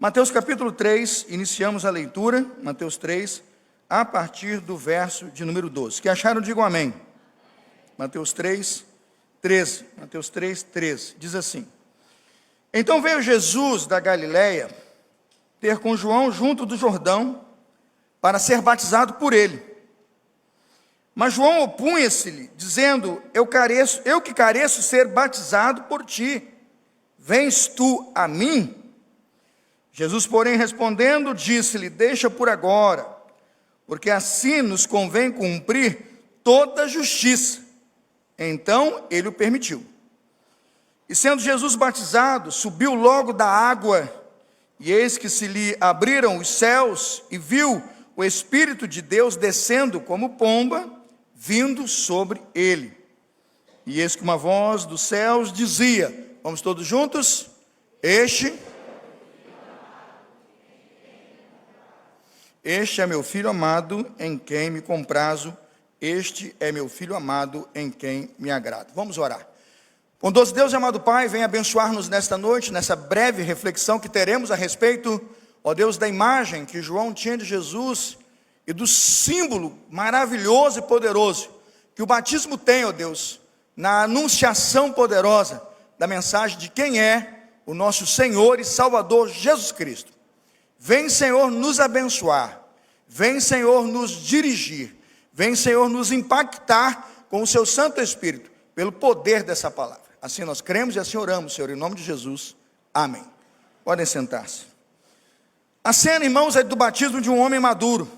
Mateus capítulo 3, iniciamos a leitura, Mateus 3, a partir do verso de número 12. Que acharam, digam amém. Mateus 3, 13. Mateus 3, 13. Diz assim: Então veio Jesus da Galiléia ter com João junto do Jordão, para ser batizado por ele. Mas João opunha-se-lhe, dizendo: Eu que careço ser batizado por ti, vens tu a mim? Jesus, porém, respondendo, disse-lhe: Deixa por agora, porque assim nos convém cumprir toda a justiça. Então ele o permitiu. E sendo Jesus batizado, subiu logo da água, e eis que se lhe abriram os céus, e viu o Espírito de Deus descendo como pomba, vindo sobre ele. E eis que uma voz dos céus dizia, vamos todos juntos? Este é meu filho amado, em quem me comprazo. Este é meu filho amado, em quem me agrado. Vamos orar. Bondoso Deus e amado Pai, vem abençoar-nos nesta noite, nessa breve reflexão que teremos a respeito, ó Deus, da imagem que João tinha de Jesus e do símbolo maravilhoso e poderoso que o batismo tem, ó Deus, na anunciação poderosa da mensagem de quem é o nosso Senhor e Salvador Jesus Cristo. Vem, Senhor, nos abençoar, vem, Senhor, nos dirigir, vem, Senhor, nos impactar com o seu Santo Espírito, pelo poder dessa palavra. Assim nós cremos e assim oramos, Senhor, em nome de Jesus. Amém. Podem sentar-se. A cena, irmãos, é do batismo de um homem maduro.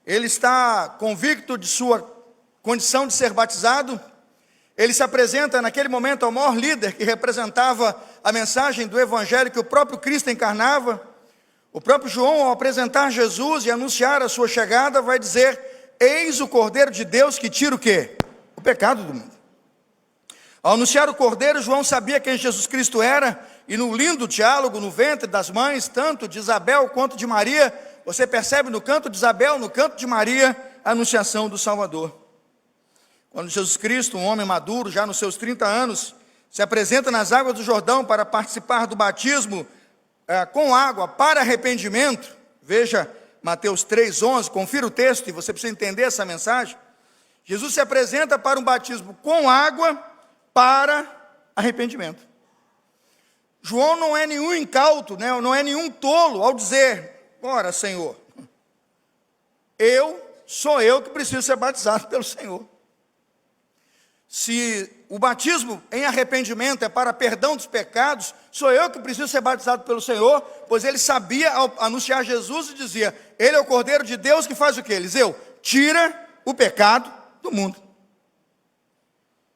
Ele está convicto de sua condição de ser batizado. Ele se apresenta naquele momento ao maior líder que representava a mensagem do Evangelho que o próprio Cristo encarnava. O próprio João, ao apresentar Jesus e anunciar a sua chegada, vai dizer: Eis o Cordeiro de Deus que tira o quê? O pecado do mundo. Ao anunciar o Cordeiro, João sabia quem Jesus Cristo era, e no lindo diálogo no ventre das mães, tanto de Isabel quanto de Maria, você percebe no canto de Isabel, no canto de Maria, a anunciação do Salvador. Quando Jesus Cristo, um homem maduro, já nos seus 30 anos, se apresenta nas águas do Jordão para participar do batismo com água para arrependimento, veja Mateus 3,11, confira o texto e você precisa entender essa mensagem. Jesus se apresenta para um batismo com água para arrependimento. João não é nenhum incauto, né? Não é nenhum tolo ao dizer: ora, Senhor, sou eu que preciso ser batizado pelo Senhor. Se o batismo em arrependimento é para perdão dos pecados, sou eu que preciso ser batizado pelo Senhor, pois ele sabia, ao anunciar Jesus, e dizia: Ele é o Cordeiro de Deus que faz o quê? Eliseu, tira o pecado do mundo.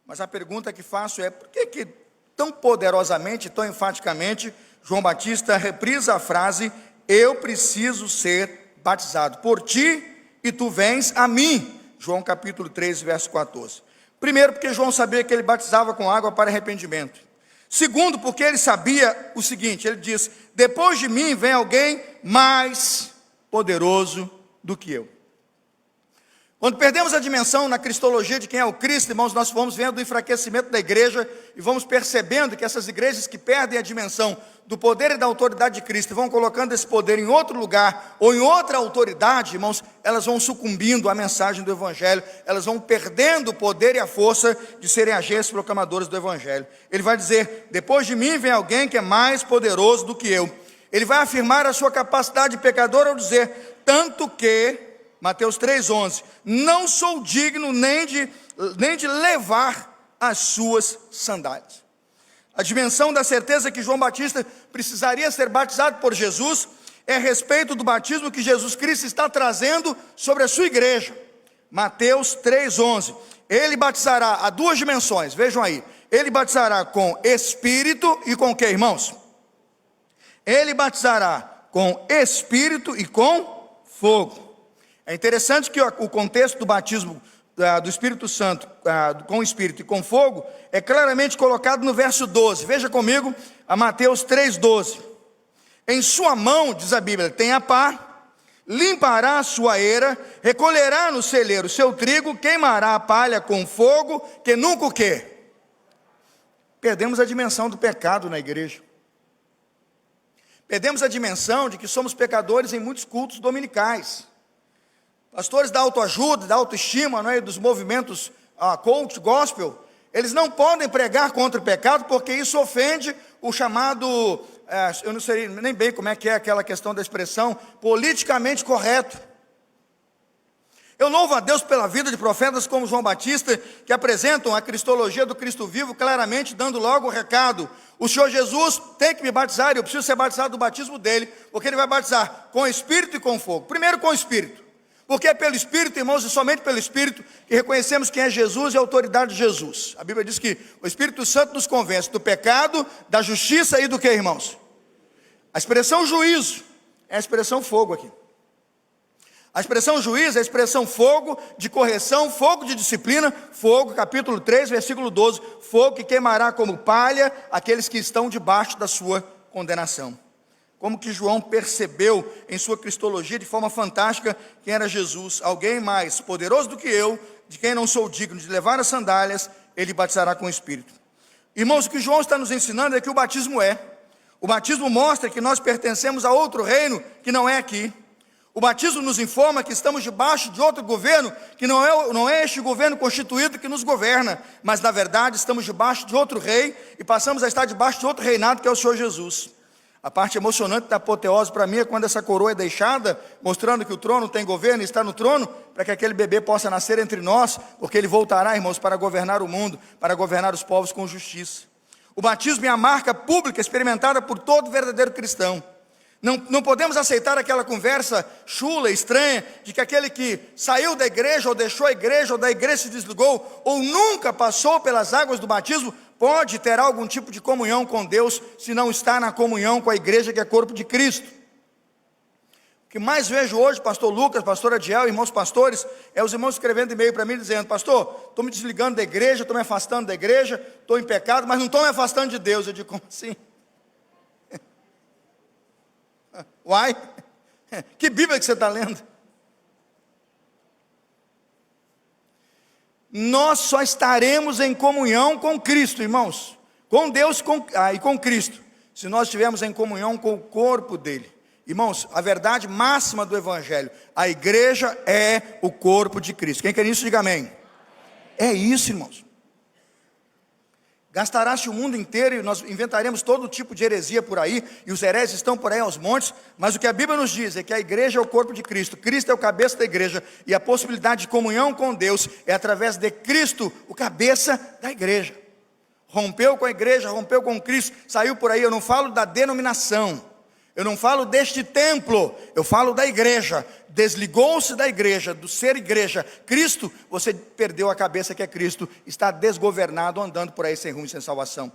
Mas a pergunta que faço é: por que tão poderosamente, tão enfaticamente, João Batista reprisa a frase: eu preciso ser batizado por ti e tu vens a mim? João capítulo 3, verso 14. Primeiro, porque João sabia que ele batizava com água para arrependimento. Segundo, porque ele sabia o seguinte, ele diz: depois de mim vem alguém mais poderoso do que eu. Quando perdemos a dimensão na cristologia de quem é o Cristo, irmãos, nós vamos vendo o enfraquecimento da igreja e vamos percebendo que essas igrejas que perdem a dimensão do poder e da autoridade de Cristo e vão colocando esse poder em outro lugar ou em outra autoridade, irmãos, elas vão sucumbindo à mensagem do Evangelho, elas vão perdendo o poder e a força de serem agentes proclamadores do Evangelho. Ele vai dizer: depois de mim vem alguém que é mais poderoso do que eu. Ele vai afirmar a sua capacidade pecadora ao dizer: tanto que, Mateus 3,11, não sou digno nem de levar as suas sandálias. A dimensão da certeza que João Batista precisaria ser batizado por Jesus é a respeito do batismo que Jesus Cristo está trazendo sobre a sua igreja. Mateus 3,11, ele batizará a duas dimensões, vejam aí, ele batizará com Espírito e com o que, irmãos? Ele batizará com Espírito e com fogo. É interessante que o contexto do batismo do Espírito Santo com o Espírito e com fogo é claramente colocado no verso 12. Veja comigo a Mateus 3,12. Em sua mão, diz a Bíblia, tem a pá, limpará a sua eira, recolherá no celeiro o seu trigo, queimará a palha com fogo, que nunca o quê? Perdemos a dimensão do pecado na igreja. Perdemos a dimensão de que somos pecadores em muitos cultos dominicais. Pastores da autoajuda, da autoestima, não é? Dos movimentos coach, gospel, eles não podem pregar contra o pecado, porque isso ofende o chamado, eu não sei nem bem como é que é aquela questão da expressão, politicamente correto. Eu louvo a Deus pela vida de profetas como João Batista, que apresentam a cristologia do Cristo vivo, claramente dando logo o recado: o Senhor Jesus tem que me batizar, e eu preciso ser batizado do batismo dele, porque ele vai batizar com Espírito e com fogo. Primeiro com Espírito, porque é pelo Espírito, irmãos, e somente pelo Espírito, que reconhecemos quem é Jesus e a autoridade de Jesus. A Bíblia diz que o Espírito Santo nos convence do pecado, da justiça e do que, irmãos? A expressão juízo é a expressão fogo aqui. A expressão juízo é a expressão fogo de correção, fogo de disciplina, fogo, capítulo 3, versículo 12, fogo que queimará como palha aqueles que estão debaixo da sua condenação. Como que João percebeu em sua cristologia de forma fantástica quem era Jesus, alguém mais poderoso do que eu, de quem não sou digno de levar as sandálias, ele batizará com o Espírito. Irmãos, o que João está nos ensinando é que o batismo mostra que nós pertencemos a outro reino que não é aqui. O batismo nos informa que estamos debaixo de outro governo, que não é este governo constituído que nos governa, mas na verdade estamos debaixo de outro rei e passamos a estar debaixo de outro reinado, que é o Senhor Jesus. A parte emocionante da apoteose para mim é quando essa coroa é deixada, mostrando que o trono tem governo e está no trono, para que aquele bebê possa nascer entre nós, porque ele voltará, irmãos, para governar o mundo, para governar os povos com justiça. O batismo é a marca pública experimentada por todo verdadeiro cristão. Não podemos aceitar aquela conversa chula, estranha, de que aquele que saiu da igreja, ou deixou a igreja, ou da igreja se desligou, ou nunca passou pelas águas do batismo, pode ter algum tipo de comunhão com Deus, se não está na comunhão com a igreja, que é corpo de Cristo. O que mais vejo hoje, pastor Lucas, pastor Adiel, irmãos pastores, é os irmãos escrevendo e-mail para mim, dizendo: pastor, estou me desligando da igreja, estou me afastando da igreja, estou em pecado, mas não estou me afastando de Deus. Eu digo: como assim? Uai, que Bíblia que você está lendo? Nós só estaremos em comunhão com Cristo, irmãos, com Deus e com Cristo, se nós estivermos em comunhão com o corpo dele. Irmãos, a verdade máxima do Evangelho: a igreja é o corpo de Cristo. Quem quer isso, diga amém. É isso, irmãos. Gastará-se o mundo inteiro e nós inventaremos todo tipo de heresia por aí, e os hereges estão por aí aos montes, mas o que a Bíblia nos diz é que a igreja é o corpo de Cristo, Cristo é o cabeça da igreja, e a possibilidade de comunhão com Deus é através de Cristo, o cabeça da igreja. Rompeu com a igreja, rompeu com Cristo, saiu por aí. Eu não falo da denominação, eu não falo deste templo, eu falo da igreja. Desligou-se da igreja, do ser igreja, Cristo, você perdeu a cabeça, que é Cristo, está desgovernado, andando por aí sem rumo e sem salvação.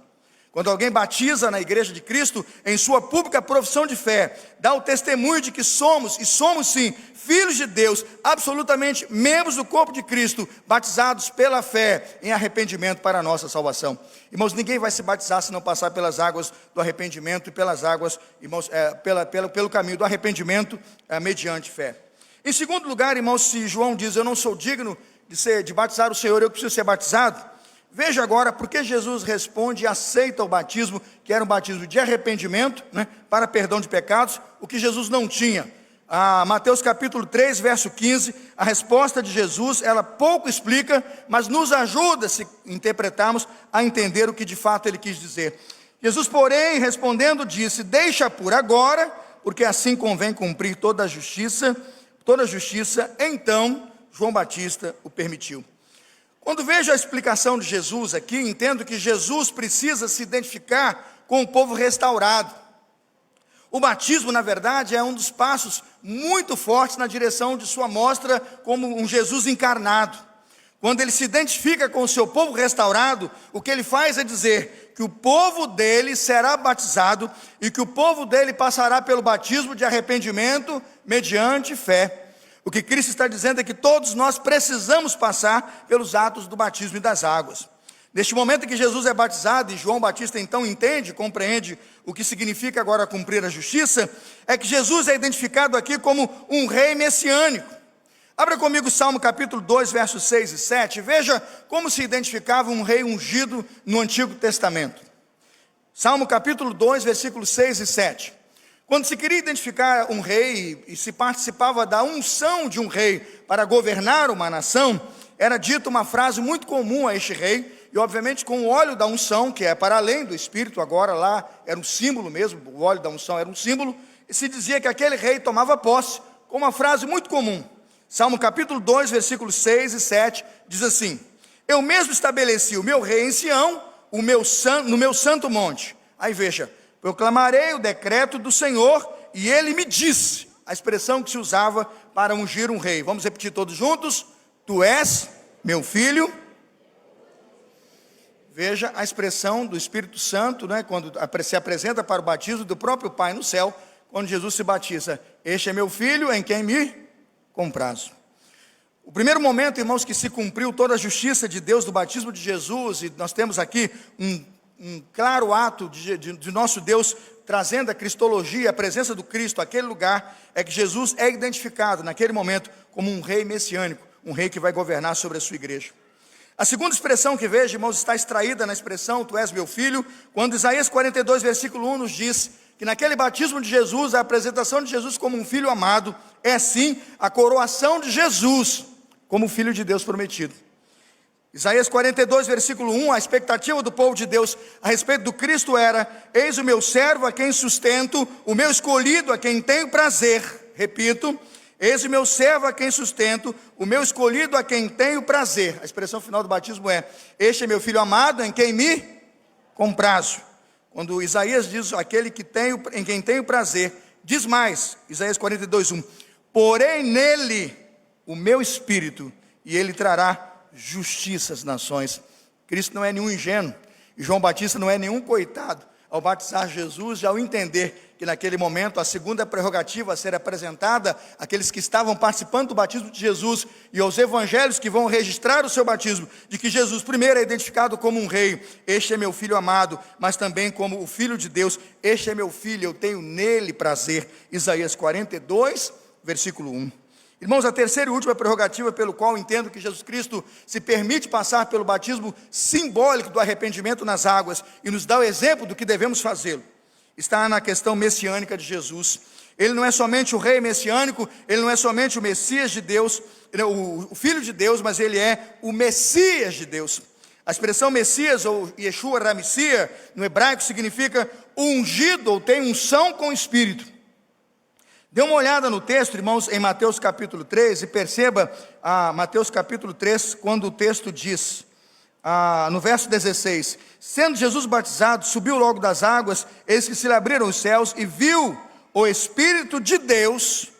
Quando alguém batiza na igreja de Cristo, em sua pública profissão de fé, dá o testemunho de que somos, e somos sim, filhos de Deus, absolutamente membros do corpo de Cristo, batizados pela fé, em arrependimento para a nossa salvação. Irmãos, ninguém vai se batizar se não passar pelas águas do arrependimento, e pelas águas, irmãos, pelo caminho do arrependimento, mediante fé. Em segundo lugar, irmãos, se João diz: eu não sou digno de batizar o Senhor, eu preciso ser batizado. Veja agora porque Jesus responde e aceita o batismo, que era um batismo de arrependimento, né, para perdão de pecados, o que Jesus não tinha. Mateus capítulo 3, verso 15, a resposta de Jesus, ela pouco explica, mas nos ajuda, se interpretarmos, a entender o que de fato ele quis dizer. Jesus, porém, respondendo, disse: deixa por agora, porque assim convém cumprir toda a justiça. Então João Batista o permitiu. Quando vejo a explicação de Jesus aqui, entendo que Jesus precisa se identificar com o povo restaurado. O batismo, na verdade, é um dos passos muito fortes na direção de sua mostra como um Jesus encarnado. Quando ele se identifica com o seu povo restaurado, o que ele faz é dizer que o povo dele será batizado e que o povo dele passará pelo batismo de arrependimento mediante fé. O que Cristo está dizendo é que todos nós precisamos passar pelos atos do batismo e das águas. Neste momento em que Jesus é batizado, e João Batista então entende, compreende o que significa agora cumprir a justiça, é que Jesus é identificado aqui como um rei messiânico. Abra comigo Salmo capítulo 2, versos 6 e 7, veja como se identificava um rei ungido no Antigo Testamento. Salmo capítulo 2, versículos 6 e 7. Quando se queria identificar um rei e se participava da unção de um rei para governar uma nação, era dita uma frase muito comum a este rei, e obviamente com o óleo da unção, que é para além do Espírito, agora lá era um símbolo mesmo, o óleo da unção era um símbolo, e se dizia que aquele rei tomava posse com uma frase muito comum. Salmo capítulo 2, versículos 6 e 7, diz assim: eu mesmo estabeleci o meu rei em Sião, no meu santo monte. Aí veja, proclamarei o decreto do Senhor, e ele me disse, a expressão que se usava para ungir um rei. Vamos repetir todos juntos: tu és meu filho. Veja a expressão do Espírito Santo, né, quando se apresenta para o batismo do próprio Pai no céu, quando Jesus se batiza: este é meu filho em quem me comprazo. O primeiro momento, irmãos, que se cumpriu toda a justiça de Deus do batismo de Jesus, e nós temos aqui um claro ato de nosso Deus trazendo a cristologia, a presença do Cristo àquele lugar, é que Jesus é identificado naquele momento como um rei messiânico, um rei que vai governar sobre a sua igreja. A segunda expressão que vejo, irmãos, está extraída na expressão tu és meu filho, quando Isaías 42, versículo 1 nos diz que naquele batismo de Jesus, a apresentação de Jesus como um filho amado, é sim a coroação de Jesus como filho de Deus prometido. Isaías 42, versículo 1, a expectativa do povo de Deus a respeito do Cristo era: eis o meu servo a quem sustento, o meu escolhido a quem tenho prazer. Repito: eis o meu servo a quem sustento, o meu escolhido a quem tenho prazer. A expressão final do batismo é: este é meu filho amado em quem me comprazo. Quando Isaías diz aquele em quem tenho prazer, diz mais, Isaías 42, 1: porém nele o meu espírito, e ele trará justiça às nações. Cristo não é nenhum ingênuo, e João Batista não é nenhum coitado, ao batizar Jesus e ao entender que naquele momento a segunda prerrogativa a ser apresentada àqueles que estavam participando do batismo de Jesus e aos evangelhos que vão registrar o seu batismo, de que Jesus primeiro é identificado como um rei: este é meu filho amado, mas também como o filho de Deus: este é meu filho, eu tenho nele prazer. Isaías 42, versículo 1. Irmãos, a terceira e última prerrogativa pelo qual entendo que Jesus Cristo se permite passar pelo batismo simbólico do arrependimento nas águas e nos dá o exemplo do que devemos fazê-lo, está na questão messiânica de Jesus. Ele não é somente o rei messiânico, ele não é somente o Messias de Deus, o Filho de Deus, mas ele é o Messias de Deus. A expressão Messias ou Yeshua Ramessia no hebraico significa ungido ou tem unção com o Espírito. Dê uma olhada no texto, irmãos, em Mateus capítulo 3, e perceba Mateus capítulo 3, quando o texto diz, no verso 16: sendo Jesus batizado, subiu logo das águas, eis que se lhe abriram os céus, e viu o Espírito de Deus,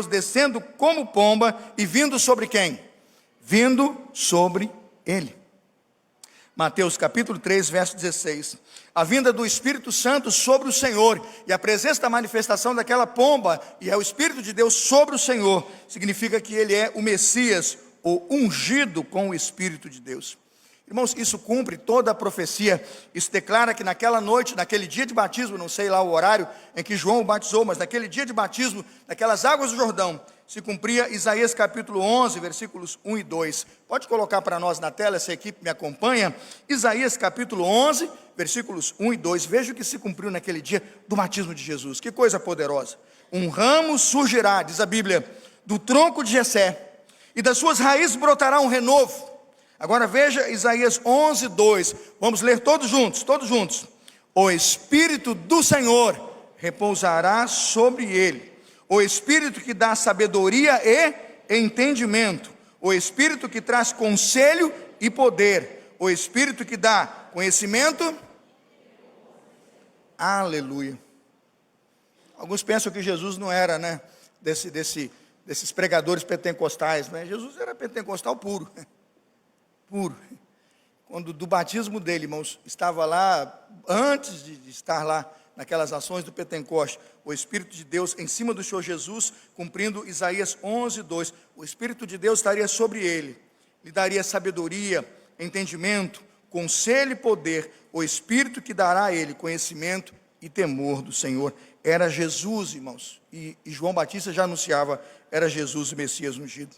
descendo como pomba, e vindo sobre quem? Vindo sobre ele. Mateus capítulo 3, verso 16. A vinda do Espírito Santo sobre o Senhor, e a presença da manifestação daquela pomba, e é o Espírito de Deus sobre o Senhor, significa que ele é o Messias, o ungido com o Espírito de Deus. Irmãos, isso cumpre toda a profecia. Isso declara que naquela noite, naquele dia de batismo, não sei lá o horário em que João o batizou, mas naquele dia de batismo, naquelas águas do Jordão, se cumpria Isaías capítulo 11, versículos 1 e 2. Pode colocar para nós na tela, essa equipe me acompanha. Isaías capítulo 11, versículos 1 e 2. Veja o que se cumpriu naquele dia do batismo de Jesus. Que coisa poderosa. Um ramo surgirá, diz a Bíblia, do tronco de Jessé, e das suas raízes brotará um renovo. Agora veja Isaías 11, 2. Vamos ler todos juntos, todos juntos. O Espírito do Senhor repousará sobre ele, o Espírito que dá sabedoria e entendimento, o Espírito que traz conselho e poder, o Espírito que dá conhecimento. Aleluia. Alguns pensam que Jesus não era, né, desses pregadores pentecostais, né? Jesus era pentecostal puro. Puro. Quando do batismo dele, irmãos, estava lá, antes de estar lá naquelas ações do Pentecoste, o Espírito de Deus em cima do Senhor Jesus, cumprindo Isaías 11, 2. O Espírito de Deus estaria sobre ele, lhe daria sabedoria, entendimento, conselho e poder, o Espírito que dará a ele conhecimento e temor do Senhor. Era Jesus, irmãos, e João Batista já anunciava, era Jesus o Messias ungido.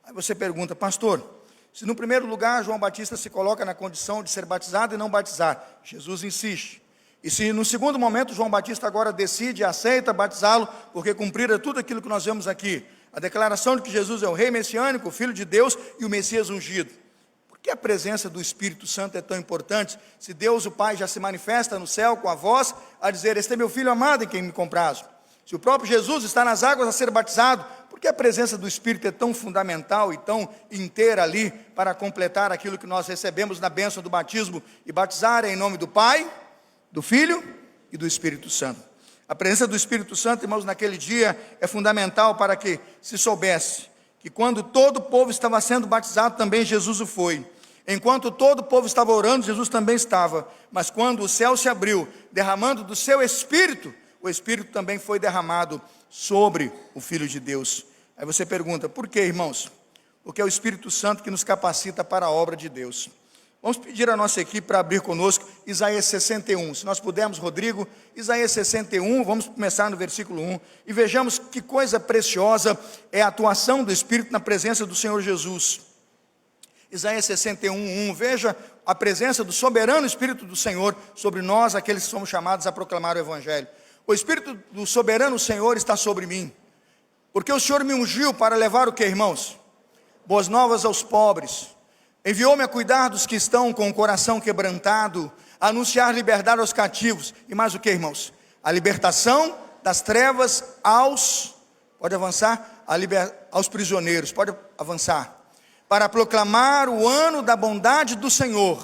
Aí você pergunta: pastor, se no primeiro lugar João Batista se coloca na condição de ser batizado e não batizar, Jesus insiste, E se no segundo momento João Batista agora decide e aceita batizá-lo, porque cumprira tudo aquilo que nós vemos aqui, a declaração de que Jesus é o rei messiânico, o Filho de Deus e o Messias ungido. Por que a presença do Espírito Santo é tão importante? Se Deus o Pai já se manifesta no céu com a voz a dizer: este é meu Filho amado em quem me comprazo. Se o próprio Jesus está nas águas a ser batizado, por que a presença do Espírito é tão fundamental e tão inteira ali para completar aquilo que nós recebemos na bênção do batismo e batizar em nome do Pai, do Filho e do Espírito Santo? A presença do Espírito Santo, irmãos, naquele dia é fundamental para que se soubesse que quando todo o povo estava sendo batizado, também Jesus o foi. Enquanto todo o povo estava orando, Jesus também estava. Mas quando o céu se abriu, derramando do seu Espírito, o Espírito também foi derramado sobre o Filho de Deus. Aí você pergunta, por quê, irmãos? Porque é o Espírito Santo que nos capacita para a obra de Deus. Vamos pedir à nossa equipe para abrir conosco Isaías 61. Se nós pudermos, Rodrigo, Isaías 61, vamos começar no versículo 1. E vejamos que coisa preciosa é a atuação do Espírito na presença do Senhor Jesus. Isaías 61, 1. Veja a presença do soberano Espírito do Senhor sobre nós, aqueles que somos chamados a proclamar o Evangelho. O Espírito do soberano Senhor está sobre mim, porque o Senhor me ungiu para levar o que, irmãos? Boas novas aos pobres. Enviou-me a cuidar dos que estão com o coração quebrantado, a anunciar liberdade aos cativos. E mais o que, irmãos? A libertação das trevas aos, pode avançar, aos prisioneiros, pode avançar. Para proclamar o ano da bondade do Senhor,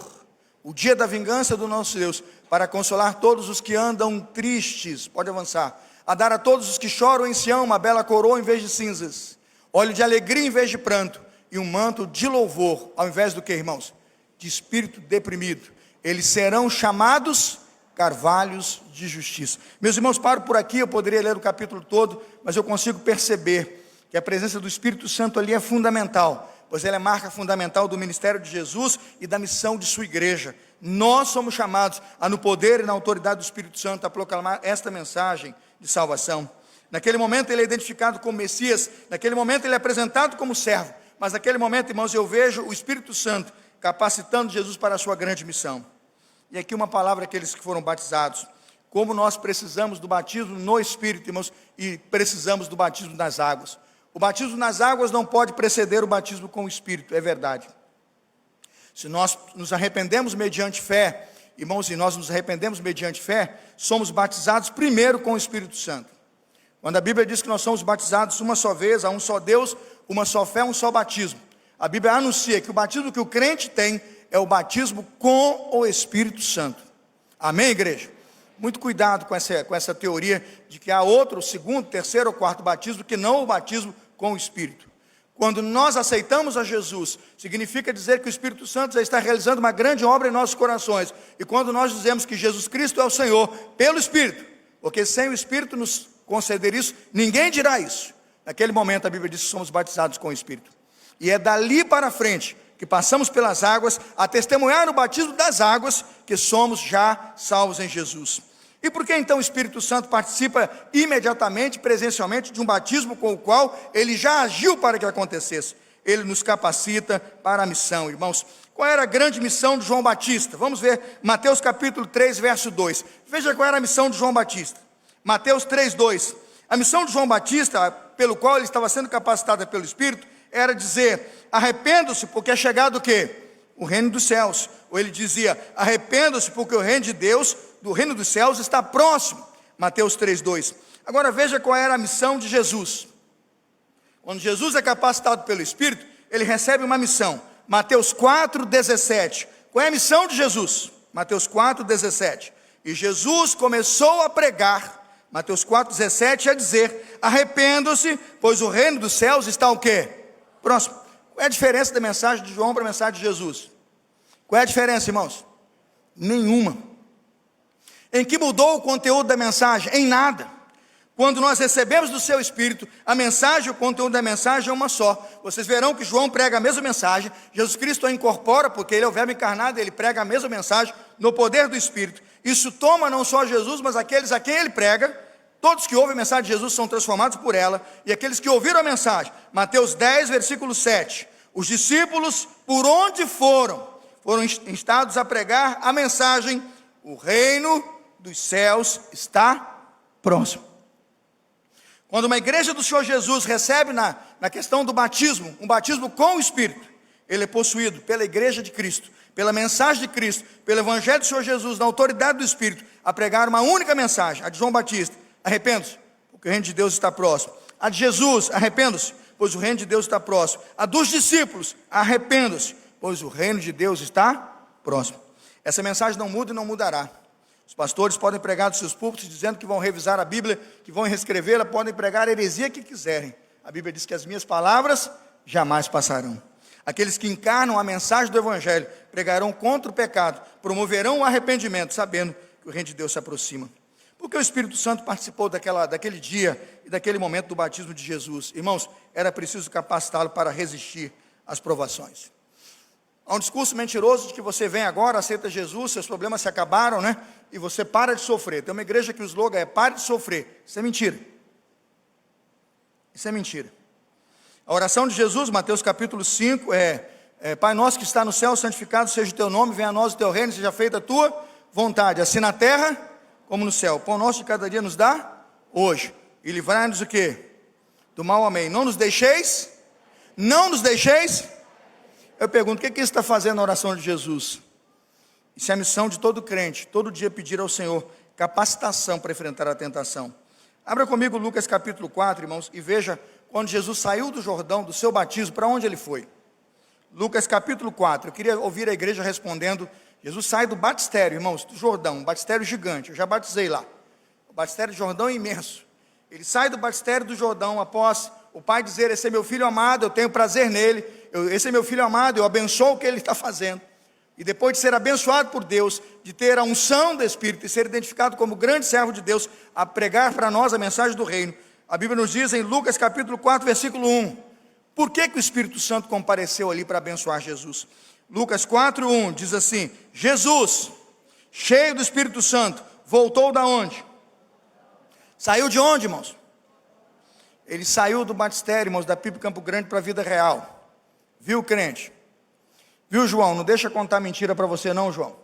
o dia da vingança do nosso Deus, para consolar todos os que andam tristes, pode avançar. A dar a todos os que choram em Sião uma bela coroa em vez de cinzas, óleo de alegria em vez de pranto, e um manto de louvor, ao invés do que, irmãos? De espírito deprimido. Eles serão chamados carvalhos de justiça. Meus irmãos, paro por aqui, eu poderia ler o capítulo todo, mas eu consigo perceber que a presença do Espírito Santo ali é fundamental, pois ela é marca fundamental do ministério de Jesus e da missão de sua igreja. Nós somos chamados a, no poder e na autoridade do Espírito Santo, a proclamar esta mensagem de salvação. Naquele momento ele é identificado como Messias, naquele momento ele é apresentado como servo, mas naquele momento, irmãos, eu vejo o Espírito Santo capacitando Jesus para a sua grande missão. E aqui uma palavra àqueles que foram batizados. Como nós precisamos do batismo no Espírito, irmãos, e precisamos do batismo nas águas. O batismo nas águas não pode preceder o batismo com o Espírito, é verdade. Se nós nos arrependemos mediante fé, irmãos, e nós nos arrependemos mediante fé, somos batizados primeiro com o Espírito Santo. Quando a Bíblia diz que nós somos batizados uma só vez, a um só Deus, uma só fé, um só batismo, a Bíblia anuncia que o batismo que o crente tem é o batismo com o Espírito Santo. Amém, igreja? Muito cuidado com essa teoria de que há outro, segundo, terceiro ou quarto batismo que não o batismo com o Espírito. Quando nós aceitamos a Jesus, significa dizer que o Espírito Santo já está realizando uma grande obra em nossos corações. E quando nós dizemos que Jesus Cristo é o Senhor, pelo Espírito, porque sem o Espírito nos conceder isso, ninguém dirá isso. Naquele momento a Bíblia diz que somos batizados com o Espírito. E é dali para frente que passamos pelas águas a testemunhar o batismo das águas que somos já salvos em Jesus. E por que então o Espírito Santo participa imediatamente, presencialmente, de um batismo com o qual ele já agiu para que acontecesse? Ele nos capacita para a missão, irmãos. Qual era a grande missão de João Batista? Vamos ver Mateus capítulo 3, verso 2. Veja qual era a missão de João Batista. Mateus 3, 2. A missão de João Batista, pelo qual ele estava sendo capacitado pelo Espírito, era dizer: arrependam-se, porque é chegado o quê? O reino dos céus. Ou ele dizia: arrependam-se, porque o reino de Deus, do reino dos céus, está próximo. Mateus 3, 2. Agora veja qual era a missão de Jesus. Quando Jesus é capacitado pelo Espírito, ele recebe uma missão. Mateus 4, 17. Qual é a missão de Jesus? Mateus 4, 17. E Jesus começou a pregar, Mateus 4, 17, a dizer: arrependam-se, pois o reino dos céus está o quê? Próximo. Qual é a diferença da mensagem de João para a mensagem de Jesus? Qual é a diferença, irmãos? Nenhuma. Em que mudou o conteúdo da mensagem? Em nada. Quando nós recebemos do seu Espírito, a mensagem, o conteúdo da mensagem é uma só. Vocês verão que João prega a mesma mensagem, Jesus Cristo a incorpora, porque ele é o verbo encarnado, ele prega a mesma mensagem no poder do Espírito. Isso toma não só Jesus, mas aqueles a quem ele prega. Todos que ouvem a mensagem de Jesus são transformados por ela, e aqueles que ouviram a mensagem. Mateus 10, versículo 7. Os discípulos, por onde foram instados a pregar a mensagem: o reino dos céus está próximo. Quando uma igreja do Senhor Jesus recebe na questão do batismo, um batismo com o Espírito, ele é possuído pela igreja de Cristo, pela mensagem de Cristo, pelo evangelho do Senhor Jesus, na autoridade do Espírito, a pregar uma única mensagem, a de João Batista: arrependam-se, porque o reino de Deus está próximo. A de Jesus: arrependam-se, pois o reino de Deus está próximo. A dos discípulos: arrependam-se, pois o reino de Deus está próximo. Essa mensagem não muda e não mudará. Os pastores podem pregar dos seus púlpitos dizendo que vão revisar a Bíblia, que vão reescrevê-la, podem pregar a heresia que quiserem. A Bíblia diz que as minhas palavras jamais passarão. Aqueles que encarnam a mensagem do Evangelho pregarão contra o pecado, promoverão o arrependimento, sabendo que o reino de Deus se aproxima. Por que o Espírito Santo participou daquele dia e daquele momento do batismo de Jesus? Irmãos, era preciso capacitá-lo para resistir às provações. Há um discurso mentiroso de que você vem agora, aceita Jesus, seus problemas se acabaram, né? E você para de sofrer. Tem uma igreja que o slogan é: pare de sofrer. Isso é mentira. Isso é mentira. A oração de Jesus, Mateus capítulo 5, Pai nosso que está no céu, santificado seja o teu nome, venha a nós o teu reino, seja feita a tua vontade, assim na terra como no céu. O pão nosso de cada dia nos dá hoje. E livrai-nos o quê? Do mal, amém. Não nos deixeis. Eu pergunto, o que isso está fazendo na oração de Jesus? Isso é a missão de todo crente, todo dia pedir ao Senhor capacitação para enfrentar a tentação. Abra comigo Lucas capítulo 4, irmãos, e veja quando Jesus saiu do Jordão, do seu batismo, para onde ele foi. Lucas capítulo 4, eu queria ouvir a igreja respondendo. Jesus sai do batistério, irmãos, do Jordão, um batistério gigante, eu já batizei lá. O batistério de Jordão é imenso. Ele sai do batistério do Jordão após o pai dizer: esse é meu filho amado, eu tenho prazer nele, esse é meu filho amado, eu abençoo o que ele está fazendo. E depois de ser abençoado por Deus, de ter a unção do Espírito e ser identificado como grande servo de Deus, a pregar para nós a mensagem do reino, a Bíblia nos diz em Lucas capítulo 4, versículo 1, por que o Espírito Santo compareceu ali para abençoar Jesus? Lucas 4, 1 diz assim: Jesus, cheio do Espírito Santo, voltou da onde? Saiu de onde, irmãos? Ele saiu do batistério, irmãos, da PIB Campo Grande para a vida real. Viu, crente? Viu, João? Não deixa contar mentira para você não, João.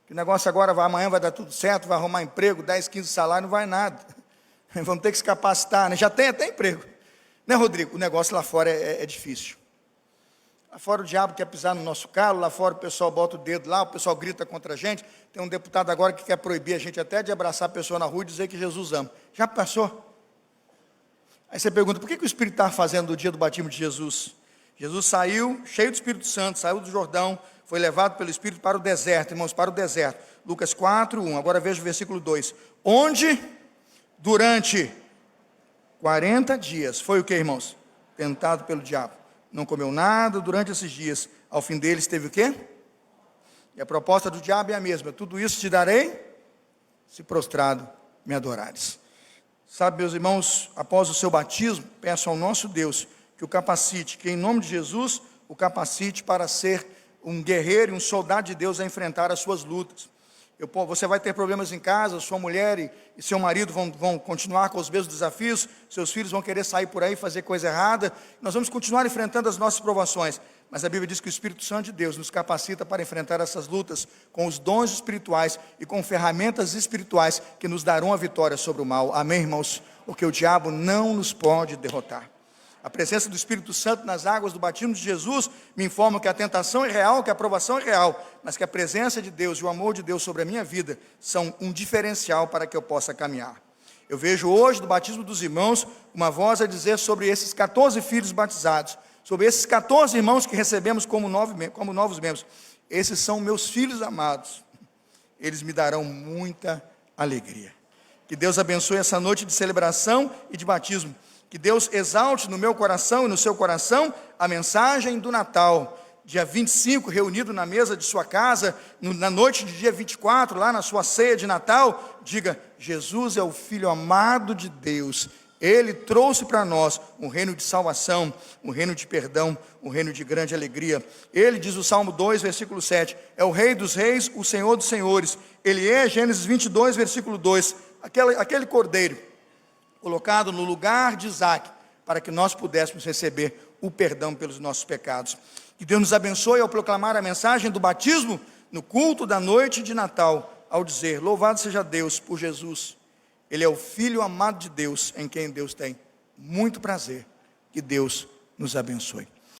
Que o negócio agora, amanhã vai dar tudo certo, vai arrumar emprego, 10, 15 salários, não vai nada. Vamos ter que se capacitar, né? Já tem até emprego. Né, Rodrigo? O negócio lá fora é difícil. Lá fora o diabo quer pisar no nosso calo, lá fora o pessoal bota o dedo lá, o pessoal grita contra a gente. Tem um deputado agora que quer proibir a gente até de abraçar a pessoa na rua e dizer que Jesus ama. Já passou? Aí você pergunta, por que o Espírito estava fazendo no dia do batismo de Jesus? Jesus saiu, cheio do Espírito Santo, saiu do Jordão, foi levado pelo Espírito para o deserto, irmãos, para o deserto. Lucas 4, 1, agora veja o versículo 2. Onde, durante 40 dias, foi o que, irmãos? Tentado pelo diabo. Não comeu nada durante esses dias. Ao fim deles teve o quê? E a proposta do diabo é a mesma: tudo isso te darei, se prostrado me adorares. Sabe, meus irmãos, após o seu batismo, peço ao nosso Deus que o capacite, que em nome de Jesus, o capacite para ser um guerreiro e um soldado de Deus a enfrentar as suas lutas. Você vai ter problemas em casa, sua mulher e seu marido vão continuar com os mesmos desafios, seus filhos vão querer sair por aí e fazer coisa errada, nós vamos continuar enfrentando as nossas provações, mas a Bíblia diz que o Espírito Santo de Deus nos capacita para enfrentar essas lutas com os dons espirituais e com ferramentas espirituais que nos darão a vitória sobre o mal. Amém, irmãos? Porque o diabo não nos pode derrotar. A presença do Espírito Santo nas águas do batismo de Jesus me informa que a tentação é real, que a provação é real, mas que a presença de Deus e o amor de Deus sobre a minha vida são um diferencial para que eu possa caminhar. Eu vejo hoje, do batismo dos irmãos, uma voz a dizer sobre esses 14 filhos batizados, sobre esses 14 irmãos que recebemos como novos membros. Esses são meus filhos amados. Eles me darão muita alegria. Que Deus abençoe essa noite de celebração e de batismo. Que Deus exalte no meu coração e no seu coração a mensagem do Natal. Dia 25, reunido na mesa de sua casa, na noite de dia 24, lá na sua ceia de Natal, diga: Jesus é o Filho amado de Deus. Ele trouxe para nós um reino de salvação, um reino de perdão, um reino de grande alegria. Ele, diz o Salmo 2, versículo 7, é o Rei dos reis, o Senhor dos senhores. Ele é, Gênesis 22, versículo 2, aquele cordeiro colocado no lugar de Isaac, para que nós pudéssemos receber o perdão pelos nossos pecados. Que Deus nos abençoe ao proclamar a mensagem do batismo no culto da noite de Natal, ao dizer: louvado seja Deus por Jesus. Ele é o Filho amado de Deus, em quem Deus tem muito prazer. Que Deus nos abençoe.